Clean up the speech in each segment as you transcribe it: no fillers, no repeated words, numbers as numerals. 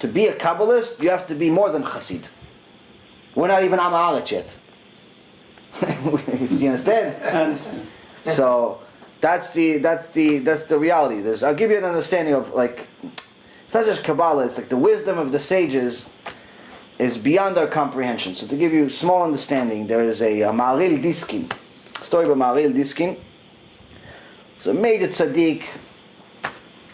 to be a Kabbalist, you have to be more than Chassid. We're not even Am Haaretz yet. You understand? I understand. So that's the reality. I'll give you an understanding of, like, it's not just Kabbalah, it's like the wisdom of the sages is beyond our comprehension. So to give you small understanding, there is a Maharil Diskin, story about Maharil Diskin. It's a major tzaddik,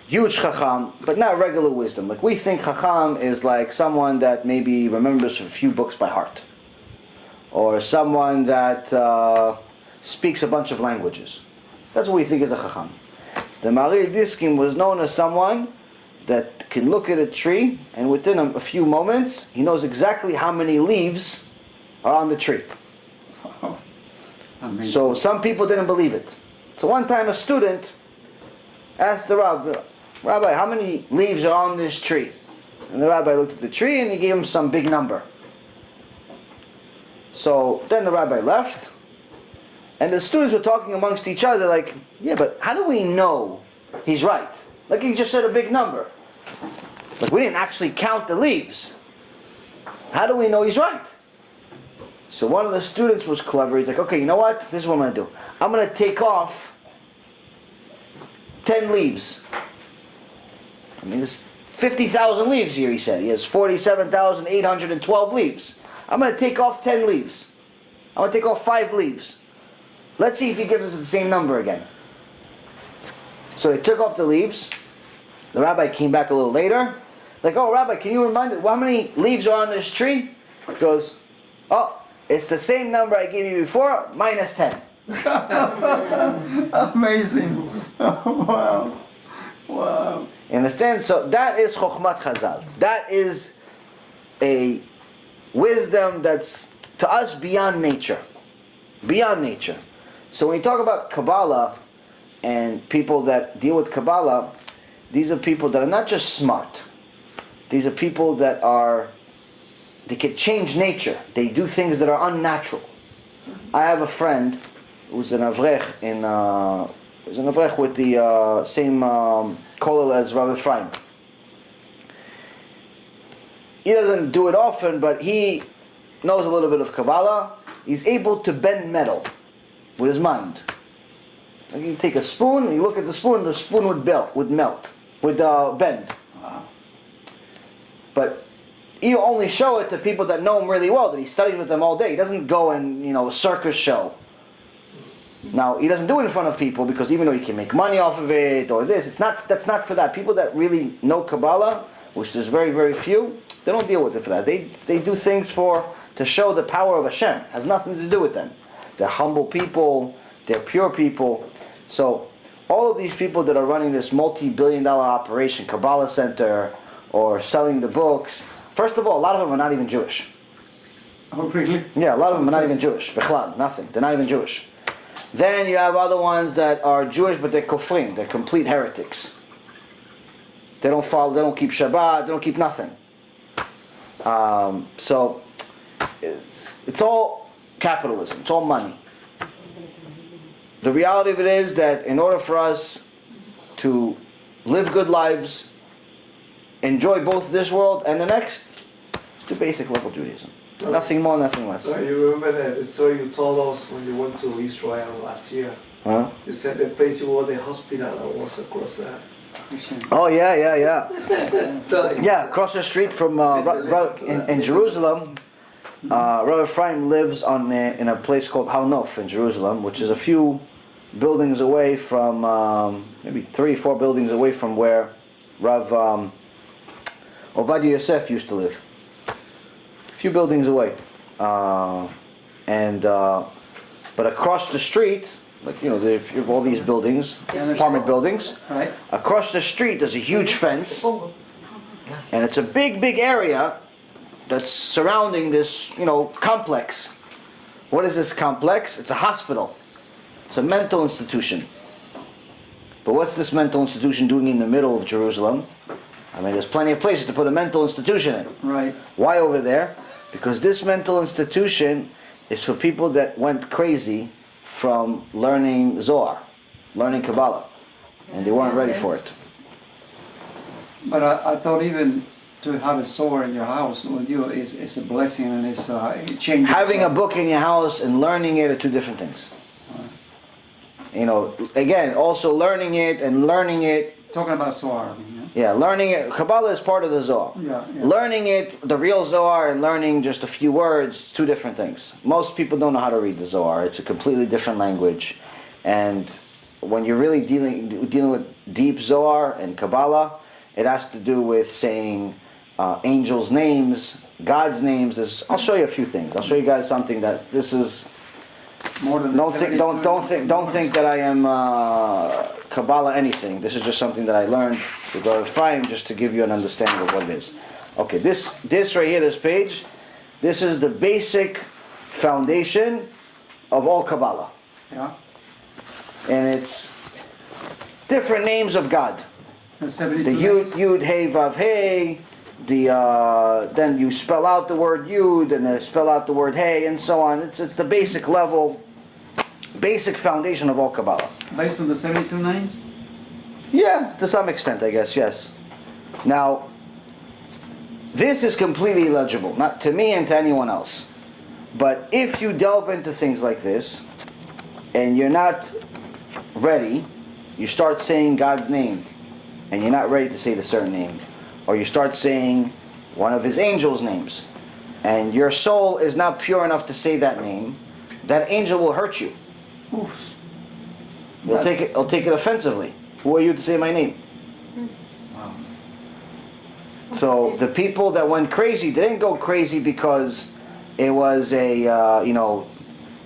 huge chacham, but not regular wisdom. Like we think chacham is like someone that maybe remembers a few books by heart, or someone that speaks a bunch of languages. That's what we think is a chacham. The Maharil Diskin was known as someone that can look at a tree and within a few moments he knows exactly how many leaves are on the tree. Amazing. So some people didn't believe it. So one time a student asked the Rabbi, how many leaves are on this tree? And the Rabbi looked at the tree and he gave him some big number. So then the Rabbi left, and the students were talking amongst each other like, yeah, but how do we know he's right? Like he just said a big number. Like we didn't actually count the leaves. How do we know he's right? So one of the students was clever. He's like, okay, you know what? This is what I'm going to do. I'm going to take off 10 leaves. I mean, there's 50,000 leaves here, he said. He has 47,812 leaves. I'm going to take off 10 leaves. I'm going to take off 5 leaves. Let's see if he gives us the same number again. So they took off the leaves. The rabbi came back a little later. Like, oh, Rabbi, can you remind me, how many leaves are on this tree? He goes, oh, it's the same number I gave you before, minus 10. Amazing. Wow. Wow. You understand? So that is Chokhmat Chazal. That is a wisdom that's to us beyond nature. Beyond nature. So when you talk about Kabbalah and people that deal with Kabbalah, these are people that are not just smart. These are people that they can change nature. They do things that are unnatural. I have a friend who's an Avrech with the same kollel as Rav Ephraim. He doesn't do it often, but he knows a little bit of Kabbalah. He's able to bend metal with his mind. Like you take a spoon, you look at the spoon would bend. Wow. But you only show it to people that know him really well, that he studies with them all day. He doesn't go and, a circus show. Now, he doesn't do it in front of people because even though he can make money off of it or this, that's not for that. People that really know Kabbalah, which there's very, very few, they don't deal with it for that. They do things to show the power of Hashem. It has nothing to do with them. They're humble people, they're pure people. So, all of these people that are running this multi-billion-dollar operation, Kabbalah Center, or selling the books, first of all, a lot of them are not even Jewish. Oh, really? Yeah, a lot of them are not even Jewish. Bechlal, nothing. They're not even Jewish. Then you have other ones that are Jewish, but they're kofrim. They're complete heretics. They don't follow, they don't keep Shabbat, they don't keep nothing. So, it's all capitalism. It's all money. The reality of it is that in order for us to live good lives, enjoy both this world and the next, it's the basic level Judaism. Nothing more, nothing less. So you remember the story you told us when you went to Israel last year? Huh? You said the place you were, the hospital was across there. Oh yeah. So, Yeah, across the street from in Jerusalem, Rav Ephraim lives in a place called Har Nof in Jerusalem, which is a few buildings away from, maybe 3-4 buildings away from where Rav Ovadia Yosef used to live. A few buildings away, but across the street, like you have all these buildings, apartment buildings. Right. Across the street, there's a huge fence, and it's a big area that's surrounding this, complex. What is this complex? It's a hospital. It's a mental institution. But what's this mental institution doing in the middle of Jerusalem? I mean, there's plenty of places to put a mental institution in. Right. Why over there? Because this mental institution is for people that went crazy from learning Zohar, learning Kabbalah, and they weren't ready for it. But I thought even to have a sword in your house with you is a blessing, and it's it changes. Having a book in your house and learning it are two different things. You know, again, also learning it and learning it. Talking about Zohar. Yeah, learning it. Kabbalah is part of the Zohar. Yeah. Learning it, the real Zohar, and learning just a few words, two different things. Most people don't know how to read the Zohar. It's a completely different language. And when you're really dealing with deep Zohar and Kabbalah, it has to do with saying angels' names, God's names. I'll show you a few things. I'll show you guys something that this is. More than Don't think that I am Kabbalah anything. This is just something that I learned to go to Ephraim, just to give you an understanding of what it is. Okay, this right here, this page, this is the basic foundation of all Kabbalah. Yeah. And it's different names of God. The 72 The Yud, Hey, Vav, Hey. Then you spell out the word Yud, and then spell out the word Hey, and so on. It's the basic level, basic foundation of all Kabbalah. Based on the 72 names? Yeah, to some extent, I guess, yes. Now, this is completely illegible, not to me and to anyone else. But if you delve into things like this, and you're not ready, you start saying God's name, and you're not ready to say the certain name, or you start saying one of his angels' names, and your soul is not pure enough to say that name, that angel will hurt you. Oof. He'll take it offensively. Who are you to say my name? Wow. So the people that went crazy, they didn't go crazy because it was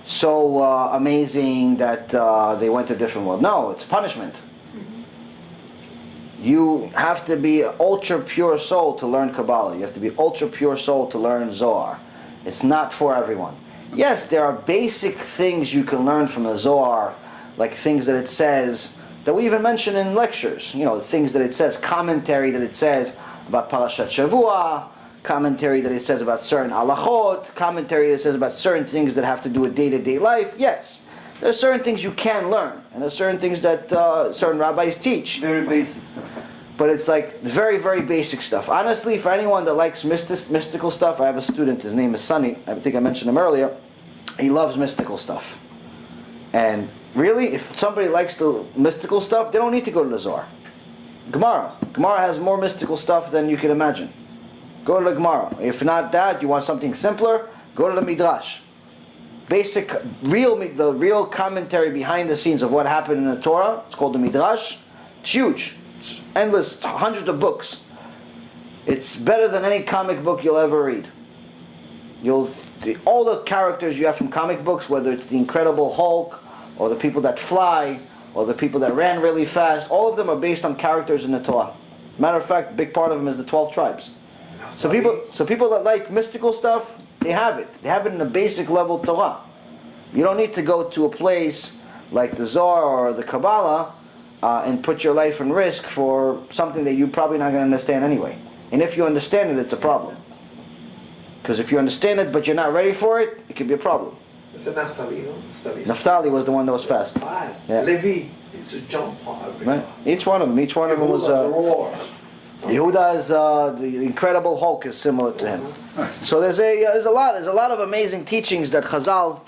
so amazing that they went to a different world. No, it's punishment. You have to be an ultra pure soul to learn Kabbalah. You have to be ultra pure soul to learn Zohar. It's not for everyone. Yes, there are basic things you can learn from the Zohar, like things that it says, that we even mention in lectures. You know, things that it says, commentary that it says about Parashat Shavua, commentary that it says about certain halachot, commentary that says about certain things that have to do with day-to-day life. Yes. There are certain things you can learn, and there are certain things that certain rabbis teach. Very basic stuff. But it's like very, very basic stuff. Honestly, for anyone that likes mystical stuff, I have a student, his name is Sunny, I think I mentioned him earlier. He loves mystical stuff. And really, if somebody likes the mystical stuff, they don't need to go to the Zohar. Gemara has more mystical stuff than you can imagine. Go to the Gemara. If not that, you want something simpler, go to the Midrash. The real commentary behind the scenes of what happened in the Torah. It's called the Midrash. It's huge. It's endless, hundreds of books. It's better than any comic book you'll ever read. All the characters you have from comic books, whether it's the Incredible Hulk, or the people that fly, or the people that ran really fast, all of them are based on characters in the Torah. Matter of fact, a big part of them is the 12 tribes. So people that like mystical stuff, they have it. They have it in a basic level Torah. You don't need to go to a place like the Zohar or the Kabbalah and put your life in risk for something that you're probably not going to understand anyway. And if you understand it, it's a problem. Because if you understand it but you're not ready for it, it could be a problem. It's a Naphtali, no? Naphtali was the one that was fast. Yeah. Levi, it's a jump hard. Right. Each one of them was... Yehuda's the Incredible Hulk is similar to him. So there's a lot of amazing teachings that Chazal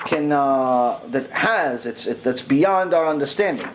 can that's beyond our understanding.